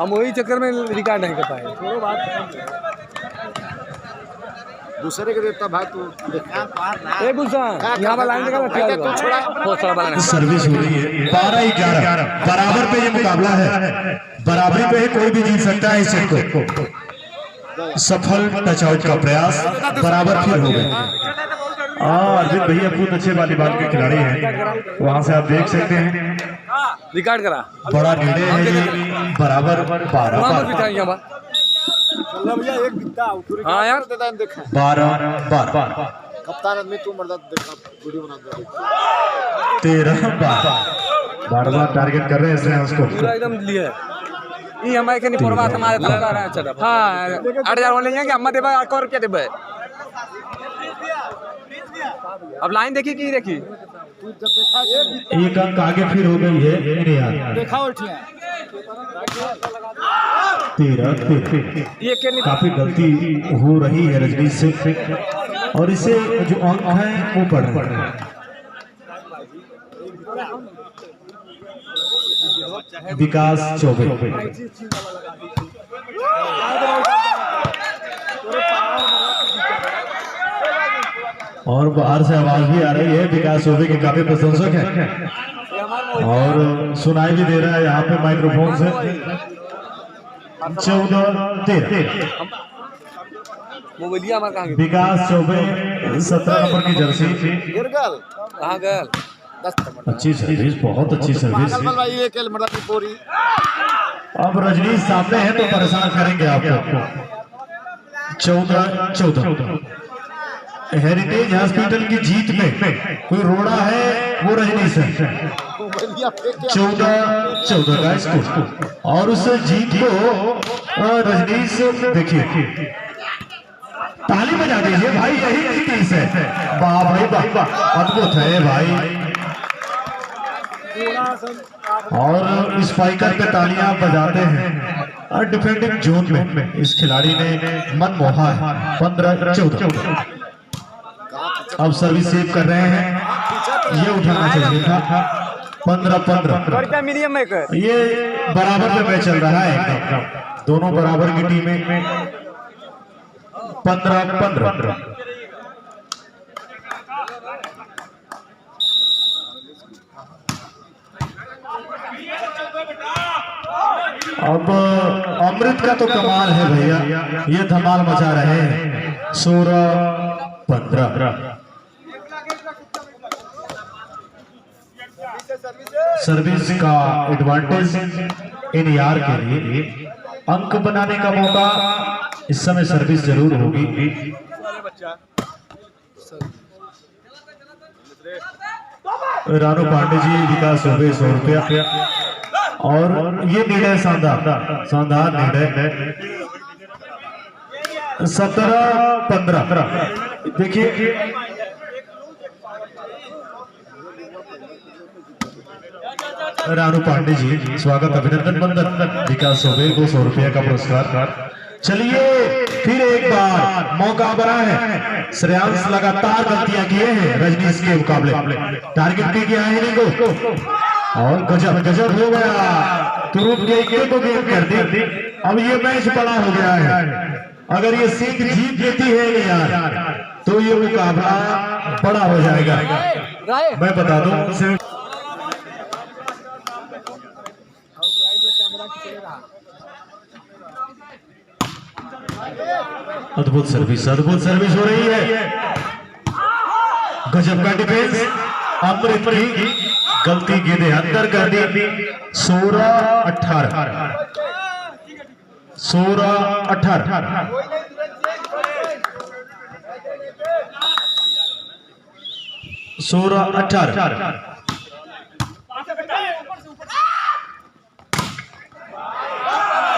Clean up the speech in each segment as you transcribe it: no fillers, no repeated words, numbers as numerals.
हम वही चक्कर में रिकॉर्ड नहीं कर पाए। दूसरे के देता भाई तू एक गुलशन यहाँ पर लाइन लगा सर्विस हो रही है 12-11 बराबर पे ये मुकाबला है। बराबरी पे कोई भी जीत सकता है इस सेट को। सफल टच आउट का प्रयास, बराबर फिर हो गए। अरविंद भैया बहुत अच्छे वॉलीबॉल के खिलाड़ी हैं, वहां से आप देख सकते हैं। रिकॉर्ड करा बड़ा निर्णय है ये, बराबर 12 हाँ यार 12 कप्तान आदमी तू मर्द देखा वीडियो बना 13 टारगेट कर रहे हैं इसलिए उसको पूरा एकदम लिए ये हमारे के नहीं परवाह हमारे तरफ आ रहा है। चलो हां 8000 बोल लेंगे कि हम देबे और क्या देबे। अब लाइन देखी की देखी एक अंक आगे फिर हो गई है यार। देखा उठिया 13 ये के नहीं काफी गलती हो रही है रजनीश से, और इसे जो अंक है वो बढ़ रहे हैं। विकास चौबे और बाहर से आवाज भी आ रही है। विकास चौबे के काफी प्रशंसक हैं और सुनाई भी दे रहा है यहाँ पे माइक्रोफोन से। 14-13 विकास चौबे 17 नंबर की जर्सी। अच्छी सर्विस, बहुत अच्छी सर्विस। अब रजनीश सामने है तो परेशान करेंगे आपको। 14-14 हेरिटेज हॉस्पिटल की जीत में कोई रोड़ा है वो रजनीश है। 14-14 का स्कोर, और उस जीत को रजनीश देखिए ताली बजा दीजिए भाई, यही रजनीश है। वाह भाई वाह, अद्भुत है भाई। और स्पाइकर पे तालियां बजाते हैं और डिफेंडिंग जोन में इस खिलाड़ी ने मन मोहा है। 15-14 अब सर्विस सेव कर रहे हैं, ये उठाना चाहिए था। 15-15 ये बराबर पे मैच चल रहा है एकदम, दोनों बराबर की टीमें। 15-15 अब अमृत का तो कमाल है भैया, ये धमाल मचा रहे हैं। 16-15 सर्विस का एडवांटेज इन यार के लिए। अंक बनाने का मौका इस समय सर्विस जरूर होगी। रानू पांडे जी, विकास चौबे 100 रुपया, और ये निर्णय शानदार निर्णय है। 17-15 देखिए रानू पांडे जी, स्वागत, अभिनंदन बंदन। विकास चौबे को 100 रुपया का पुरस्कार। चलिए फिर एक बार मौका बना है। श्रेयांश लगातार गलतियां किए हैं रजनीश के मुकाबले, टारगेट भी किया है इनको, और गजब हो गया। तुरंत को गेम कर दी। अब ये मैच बड़ा हो गया है। अगर ये सिंध जीत लेती है यार तो ये मुकाबला बड़ा हो जाएगा। मैं बता दूं, अद्भुत सर्विस हो रही है। गजब का डिफेंस, अमृत की गलती गेंदें अंदर कर दी। 16-18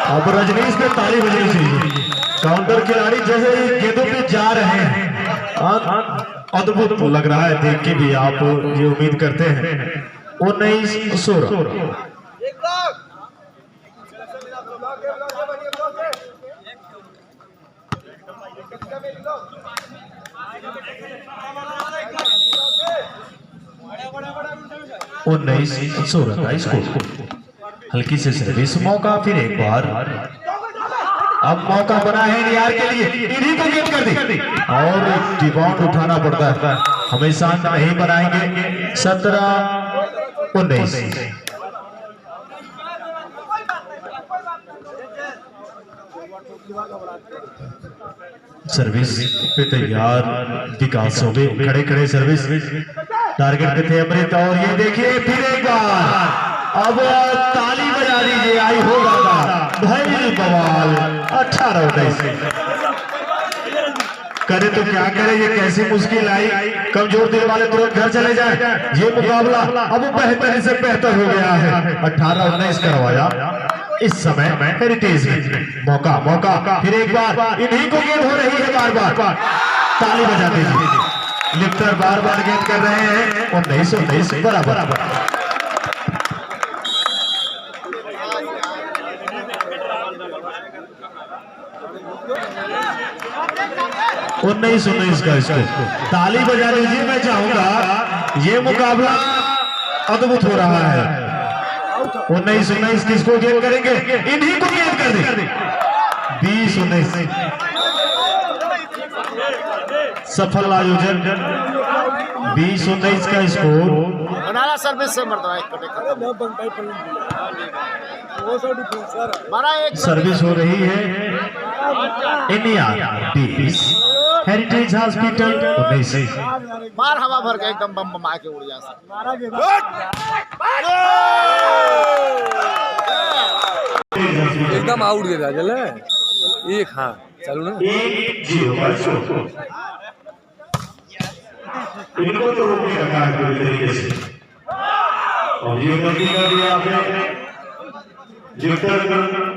अब रजनीश पे ताली बजनी चाहिए। काउंटर खिलाड़ी जैसे गेंदों पे जा रहे हैं, अद्भुत लग रहा है देख के भी। आप ये उम्मीद करते हैं। 19-16 19-16 का स्कोर। हल्की से सर्विस, मौका फिर एक बार, अब मौका बना है नियार के लिए, इन्हीं को गेट कर दी और रिबाउंड उठाना पड़ता है, हमेशा नहीं बनाएंगे। 17-19 सर्विस पे तैयार विकास हो गए, खड़े खड़े सर्विस टारगेट पे थे अमृत, और ये देखिए फिर एक बार, अब ताली बजा दीजिए, आई होगा भाई बवाल। 18-19 करे तो क्या करे, ये कैसी मुश्किल आई, कमजोर दिल वाले तुरंत घर चले जाए, ये मुकाबला अब बेहतर से बेहतर हो गया है। 18-19 करवाया इस समय हेरिटेज में, मौका मौका फिर एक बार, इन्हीं को गेंद हो रही है, बार बार ताली बजा दीजिए, लिफ्टर बार बार गेंद कर रहे हैं। 19-19 बराबर। 19-19 का स्कोर, ताली बजा लीजिए। मैं चाहूंगा ये मुकाबला अद्भुत हो रहा है। 19-19 किसको गेंद करेंगे, इन्हीं को गेंद कर दे। 20-19 सफल आयोजन। 20-19 का स्कोर, बनाना सर्विस से मरता है, सर्विस हो रही है। India 20 heritage hospital 19। मार हवा भर के एकदम बम बम आके उड़ जा एकदम आउट गया चले एक। हाँ चलो ना, 1-0 का स्कोर। इनको तो रोकने का काम पूरी तरीके से, और ये गलती कर दिया आपने, लिफ्टर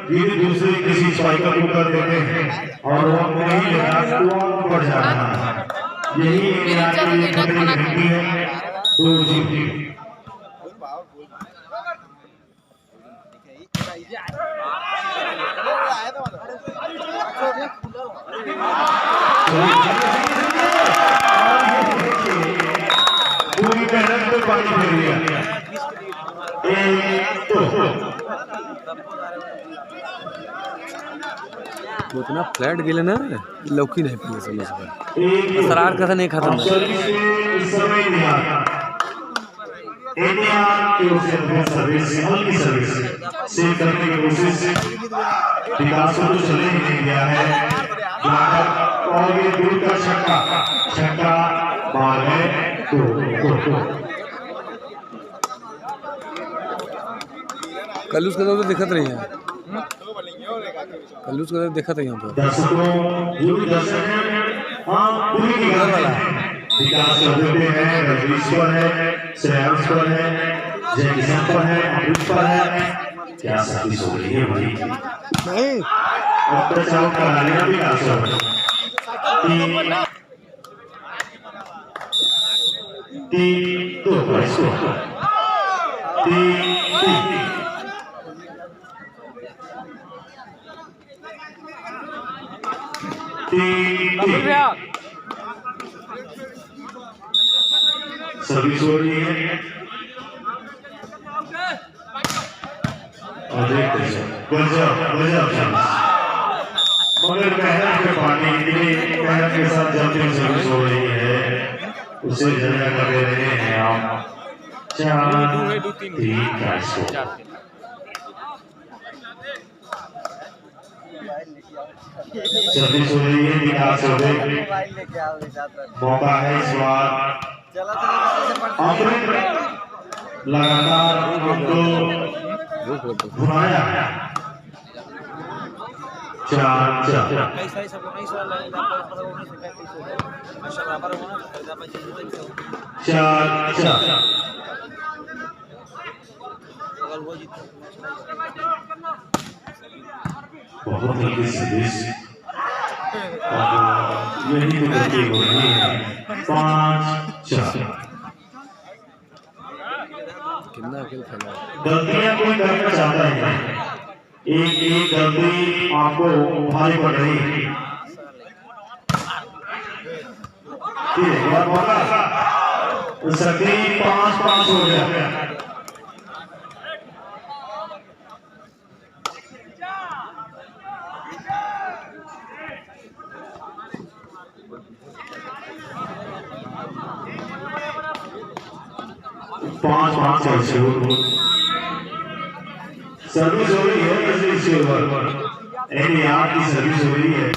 धीरे दूसरे किसी स्ट्राइकर को कर देते हैं और वो नहीं लेना तो बढ़ जाना है। यही इंडिया के लिए खतरे की घंटी है। 2-0 पूरी मेहनत में पानी फेर दिया। तो इतना फ्लैट गिले ना, लौकी नहीं पी समझ सरार का नहीं खत्म है। इंडिया की ओर से सर्विस, हल्की सर्विस सेव करने की कोशिश, विकास को तो चले ही नहीं गया है, और ये दूर का छक्का बाल है। कल उसका तो दिखत रही है, कल उसका दिखत रही है। दर्शकों जो भी दर्शक हैं, हाँ पूरी की विकास होते हैं, रजनीश्वर है, श्रेयांश्वर है, जय किशन पर है, अमृत पर है। क्या सर्विस हो रही है भाई, नहीं अब तो चाव करा लिया विकास हो। 3-2 का स्कोर। 3-3 सर्विस हो रही है, और मगर मेहनत के पानी मेहनत के साथ जब सर्विस हो रही है, उसे जगह कर दे रहे हैं आप। 4-3 का स्कोर। सर्विस हो रही है, विकास हो गई, मौका है इस बार। लगातार हमको घुमाया। 4-4 बहुत जल्दी सर्विस, यही तो गलती हो रही है। 5-4 कितना खेल खेला, गलतियां कोई करना चाहता है, एक गलती आपको भारी पड़ रही है। सकरी 5-5 हो गया। 5-5 का स्कोर। सर्विस हो रही है रजनीश के ओवर, एनआर की सर्विस हो रही है,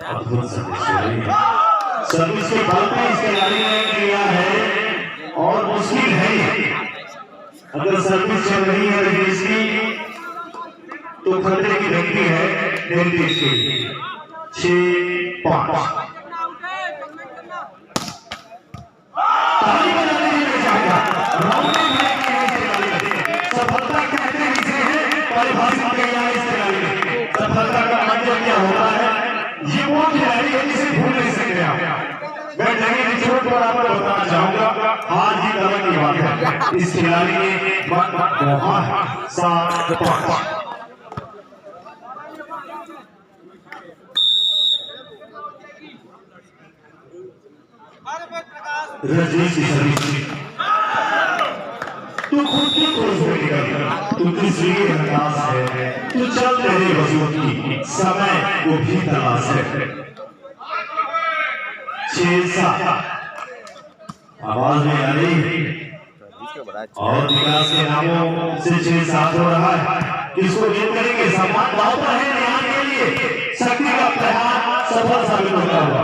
अद्भुत सर्विस हो रही है। सर्विस के बल पे इस खिलाड़ी ने किया है और मुश्किल है अगर सर्विस चल रही है रजनीश की तो खतरे की घंटी है निर्देश के 6-5। सफलता कहते हैं इसे है, परिभाषित किया है इस खिलाड़ी ने। सफलता का मतलब क्या होता है? ये वो खिलाड़ी है जिसे भूल नहीं सकते आप। मैं जगह की चोट पर आपको बताना चाहूंगा, हार जीत अलग की बात है। इस खिलाड़ी ने 7-5 रजनीश की सर्विस। तू खुद की खोज में निकल, तू किसी के अंदाज है, तू चल तेरे वजूद की समय को भी तलाश है। 6-7 आवाज में आ रही और विकास के नामों से 6-7 हो रहा है। किसको गेंद करेंगे? सम्मान दाव पर है न्याय के लिए। शक्ति का प्रहार सफल साबित होता हुआ,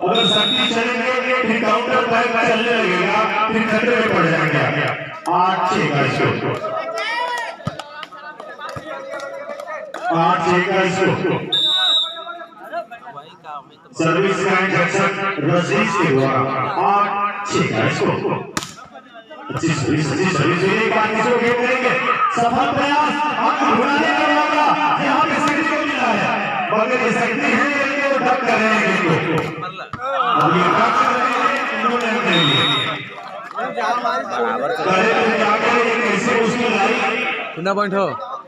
अगर शक्ति चलेंगे फिर काउंटर बैक चलने लगेगा, फिर खतरे में पड़ जाएंगे। 8-6 का स्कोर। 8-6 का स्कोर। सर्विस का इंजेक्शन रजनीश के द्वारा 8-6 का स्कोर। अच्छी सर्विस एक बार किसको गेंद करेंगे? सफल प्रयास अंक ढूंढने का मौका यहाँ पे शक्ति को मिला है, मगर ये शक्ति है ये ढक कर रहे हैं इनको। अब ये ढक कर रहे हैं इन्होंने अपने लिए करे तो क्या करे, ये कैसे मुश्किल आई। कितना पॉइंट हो?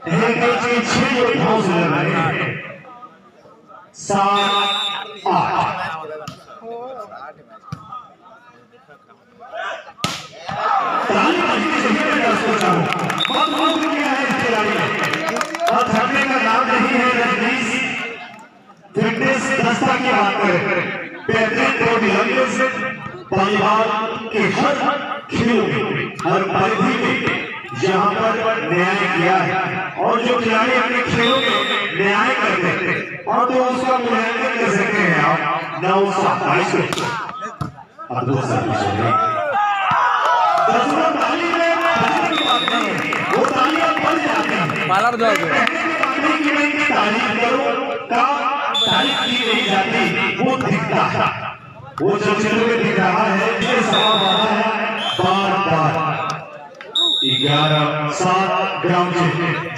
6 योद्धाओं से लड़ रहे हैं। 7-8 और थकने का नाम नहीं है रजनीश। फिटनेस दस्ता की बात करें, बेहतरीन बॉडी लैंग्वेज परिवार के हर खेलों में, हर परिधि में जहां पर न्याय किया है, और जो खिलाड़ी अपने खेलों में न्याय करते हैं और तो उसका मूल्यांकन कर सकते हैं आप 9-7 अद्भुत सर्विस हो रही है। ताली में वो तालियां बन जाती हैं। माला बजाओगे? तारीफ करो का तारीफ की नहीं जाती, वो दिखता है, वो जो चल में दिख रहा है, ये सवाल आ रहा है बार-बार। 11-7 ग्राउंड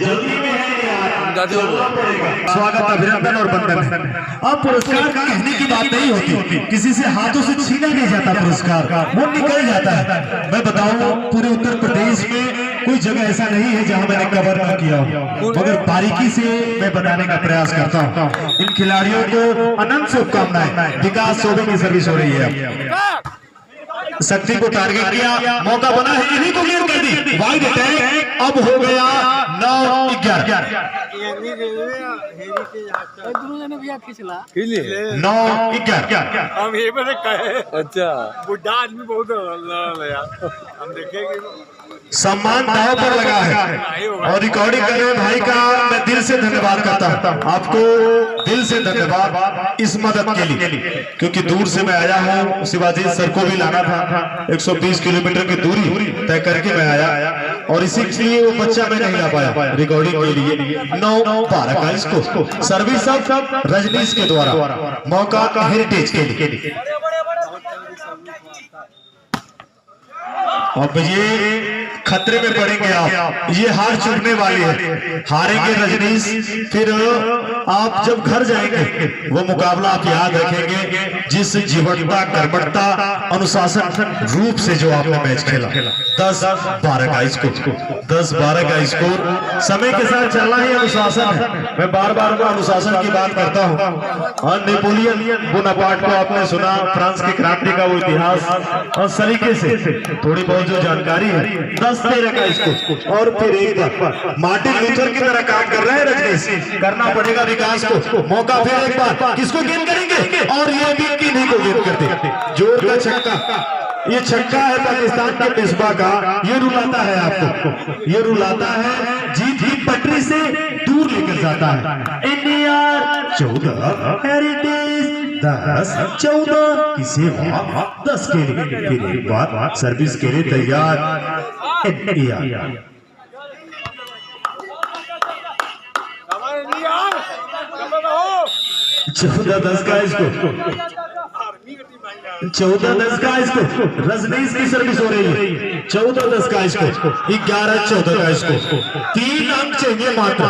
जल्दी में है यार, चलना पड़ेगा। स्वागत, अभिनंदन और वंदन है। अब पुरस्कार कहने की बात नहीं होती, किसी से हाथों से छीना नहीं जाता पुरस्कार, वो निकल जाता है। मैं बताऊं पूरे उत्तर प्रदेश में कोई जगह ऐसा नहीं है जहां मैंने कवर न किया हो, मगर बारीकी से मैं बताने का प्रयास करता हूं। इन खिलाड़ियों को अनंत शुभकामनाएं। विकास चौबे की सर्विस हो रही है, शक्ति को टारगेट किया, मौका बना है, इन्हीं को गेंद कर दी, वाइड अटैक। अब हो गया 9-11। 9-11। हम ये पे कहे अच्छा, बुढ़ा आदमी बहुत यार, हम देखेंगे। सम्मान दाव पर लगा है और रिकॉर्डिंग कर रहे भाई का मैं दिल से धन्यवाद करता हूं, आपको दिल से धन्यवाद इस मदद के लिए, क्योंकि दूर से मैं आया हूं, शिवाजी सर को भी लाना था, 120 किलोमीटर की दूरी तय करके मैं आया और इसीलिए वो बच्चा मैं नहीं ला पाया रिकॉर्डिंग के लिए। 9-12 का इसको सर्विस सब रजनीश के द्वारा, मौका का हेरिटेज के लिए। अब ये खतरे में पड़ेंगे आप, ये हार चूकने वाली है, हारेंगे रजनीश, फिर आप जब घर जाएंगे वो मुकाबला आप याद रखेंगे जिस जीवनता, कर्मठता, अनुशासन रूप से जो आपने मैच खेला। 10-12 का स्कोर, 10-12 का स्कोर। समय के साथ चलना ही अनुशासन है, मैं बार बार अनुशासन की बात करता हूँ। नेपोलियन बोनापार्ट को आपने सुना, फ्रांस की क्रांति का वो इतिहास और सलीके से थोड़ी बहुत जो जानकारी है। 10-13 का स्कोर और फिर एक बार मार्टिन लूथर की तरह काम कर रहे हैं रजनीश, करना पड़ेगा विकास को। मौका फिर एक बार, किसको गेंद करेंगे और ये भी किन्हीं को गेंद करते, जोर का छक्का ये छक्का है पाकिस्तान के मिसबा का, ये रुलाता है आपको, ये रुलाता है, जीत की पटरी से दूर लेकर जाता है। इंडिया 14 हेरिटेज 10-14 की सेवा 10 के लिए। फिर एक बार सर्विस के लिए तैयार इंडिया। 14-10 का इसको, 14-10 का इसको, रजनीश की सर्विस हो रही है। 14-10 का इसको, 11-14 का इसको। 3 अंक चाहिए मात्र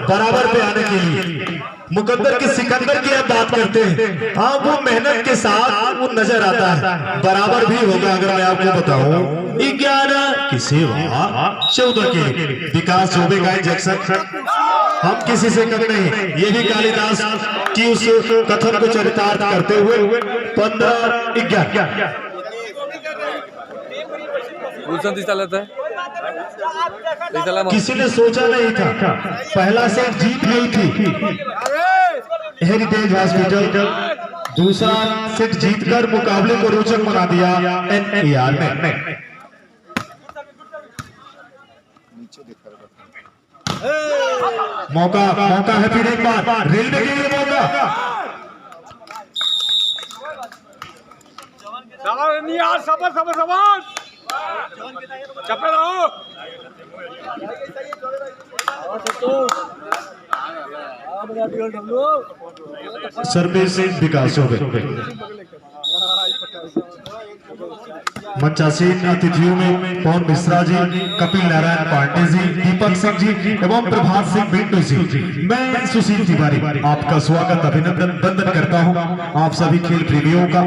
बराबर पे आने के लिए। मुकद्दर के सिकंदर की आप बात करते हैं, हाँ वो मेहनत के साथ वो नजर आता है, बराबर भी होगा। अगर मैं आपको बताऊं 11 की सेवा 14 के विकास चौबे का जैक्सन, हम किसी से कम नहीं। ये भी कालिदास की उस कथन को चरितार्थ करते हुए 15-11 किसी ने सोचा नहीं था, पहला सेट जीत गई थी हेरिटेज हॉस्पिटल, दूसरा सेट जीतकर मुकाबले को रोचक बना दिया एनएआर ने। मौका है फिर एक बार रेलवे के लिए मौका। चपे रहो। सर्विस विकास हो गए। मंचासीन अतिथियों में पवन मिश्रा जी, कपिल नारायण पांडे जी, दीपक सिंह जी एवं प्रभात सिंह बिट्टू जी। मैं सुशील तिवारी आपका स्वागत अभिनंदन वंदन करता हूं आप सभी खेल प्रेमियों का।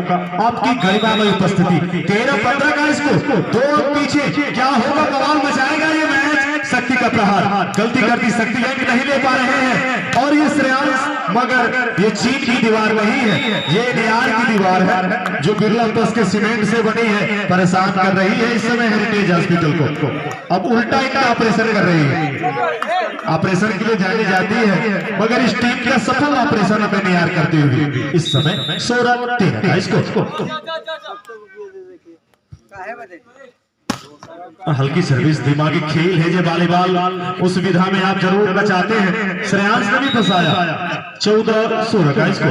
आपकी गरिमामय उपस्थिति 13-15 का इसको 2 पीछे क्या होगा, बवाल मचाएगा ये मैच। शक्ति का प्रहार, गलती करती शक्ति है कि नहीं ले पा रहे हैं, और ये श्रेयांश, मगर ये चीन की दीवार नहीं है, ये नियार की दीवार है जो बिरला बस के सीमेंट से बनी है, परेशान कर रही है इस समय हेरिटेज हॉस्पिटल को। अब उल्टा इनका ऑपरेशन कर रही है, ऑपरेशन के लिए जानी जाती है, मगर इस टीम का सफल ऑपरेशन अपने नियार करती हुई इस समय 16-13 इसको। हल्की सर्विस, दिमागी खेल है ये वॉलीबॉल, उस विधा में आप जरूर बचाते हैं। श्रेयांश ने भी फंसाया 14-16 का इसको।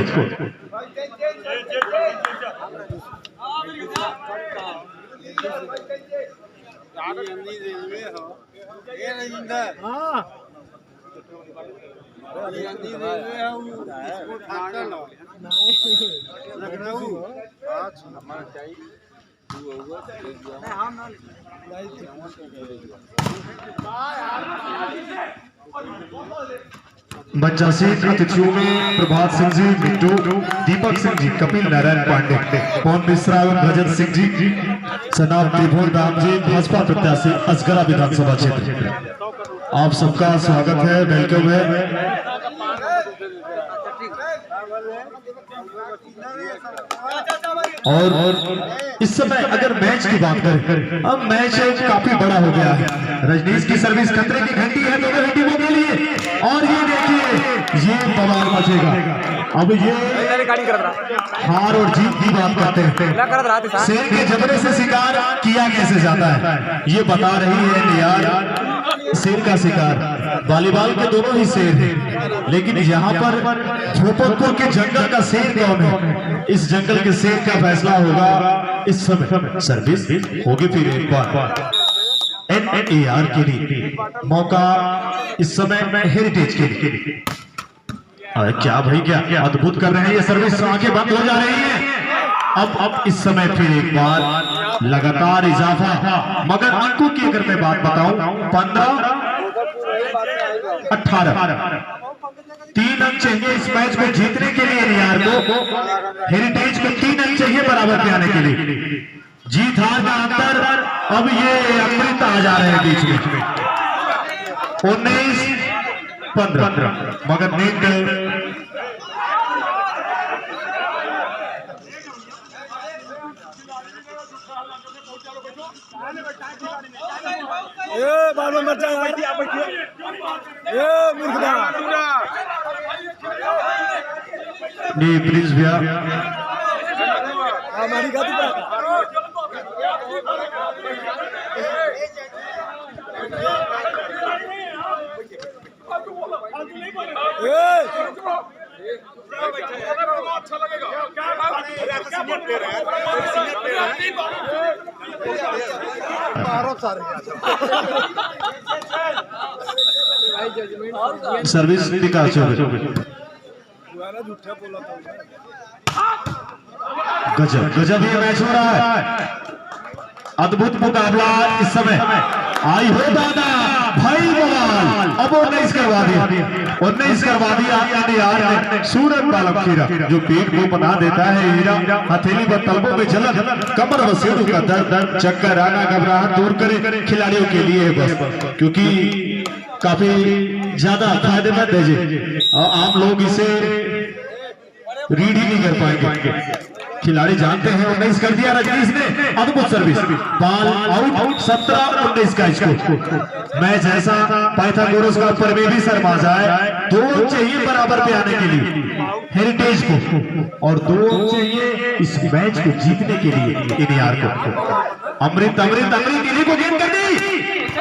मंचासीन अतिथियों में प्रभात सिंह जी, बिट्टू, दीपक सिंह जी, कपिल नारायण पांडे, पवन मिश्रा एवं भजन सिंह जी, सनाब त्रिभुवन राम जी, भाजपा प्रत्याशी असगरा विधानसभा क्षेत्र। आप सबका स्वागत है, वेलकम है। और इस समय अगर मैच की बात करें, अब मैच काफी बड़ा हो गया है। रजनीश की सर्विस खतरे की घंटी है दोनों टीमों के लिए, और ये देखिए ये बवाल मचेगा। अब ये हार और जीत की बात करते हैं, शेर के जबड़े से शिकार किया कैसे जाता है ये बता रही है नियार। शेर का शिकार, वॉलीबॉल के दोनों ही शेर हैं, लेकिन यहाँ पर भोपतपुर के जंगल का शेर कौन है, इस जंगल के शेर का फैसला होगा इस समय। सर्विस होगी फिर एक बार एनएआर के लिए, मौका इस समय हेरिटेज के लिए। अरे क्या भाई, क्या अद्भुत कर रहे हैं ये सर्विस, आंखें बंद हो जा रही है। अब इस समय फिर एक बार लगातार इजाफा, मगर अंकों की अगर मैं बात बताऊं 15-18 3 अंक चाहिए इस मैच में जीतने के लिए नियार को। हेरिटेज को 3 अंक चाहिए बराबर पे आने के लिए। जीत हार का अंतर अब ये अमृत आ जा रहे हैं बीच में 19-15, मगर नींद गए। बालों मर जाए प्लीज भैया, हमारी सर्विस विकास चौबे। झूठा बोला था गजब गजब ये मैच हो रहा है, अद्भुत मुकाबला इस समय। आई हो दादा भाई बवाल, अब 19 करवा दिया, 19 करवा दिया यार ने। सूरज बालक खीरा जो पेट को बना देता है हीरा, हथेली व तलबों में झलक, कमर व सीढ़ों का दर्द, चक्कर आना घबराहट दूर करे खिलाड़ियों के लिए बस, क्योंकि काफी ज्यादा फायदेमंद है जी, और आम लोग इसे रीड ही नहीं कर पाएंगे। खिलाड़ी जानते हैं। 19 कर दिया रजनीश ने, अद्भुत सर्विस, बॉल आउट। 17-19 का स्कोर। मैच ऐसा पाइथागोरस का ऊपर में भी शर्मा जाए। 2 चाहिए बराबर पे आने के लिए हेरिटेज को, और 2 चाहिए इस मैच को जीतने के लिए एनईआर को। अमृत अमृत अमृत इन्हीं को गेंद कर दी,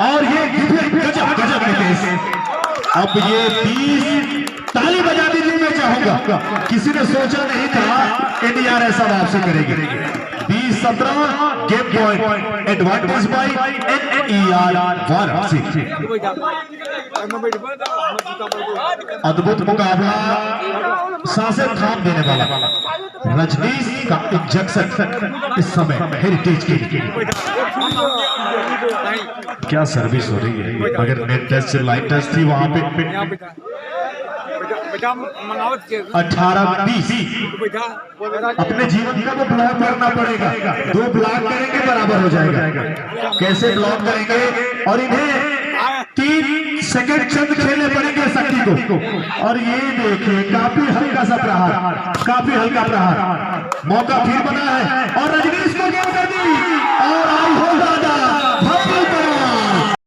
और ये गजब गजब नितेश। अब ये 20 ताली बजा दीजिए मैं चाहूंगा, किसी ने सोचा नहीं था एनईआर ऐसा वापसी करेगी। 20-17 game point advantage by NER Varanasi. अद्भुत मुकाबला, सांसें थाम देने वाला रजनीश का इंजेक्शन इस समय हेरिटेज के लिए। क्या सर्विस हो रही है, मगर नेट टेस्ट से लाइन टेस्ट थी वहां पे। 18-20 अपने जीवन का वो ब्लॉक करना पड़ेगा, 2 ब्लॉक करेंगे बराबर हो जाएगा। कैसे ब्लॉक करेंगे, और इन्हें 3 सेकंड चंद खेलने पड़ेंगे शक्ति को। और ये देखिए काफी हल्का सा प्रहार, काफी हल्का प्रहार, मौका फिर बना है, और रजनीश को गेंद कर दी, और आई हो दादा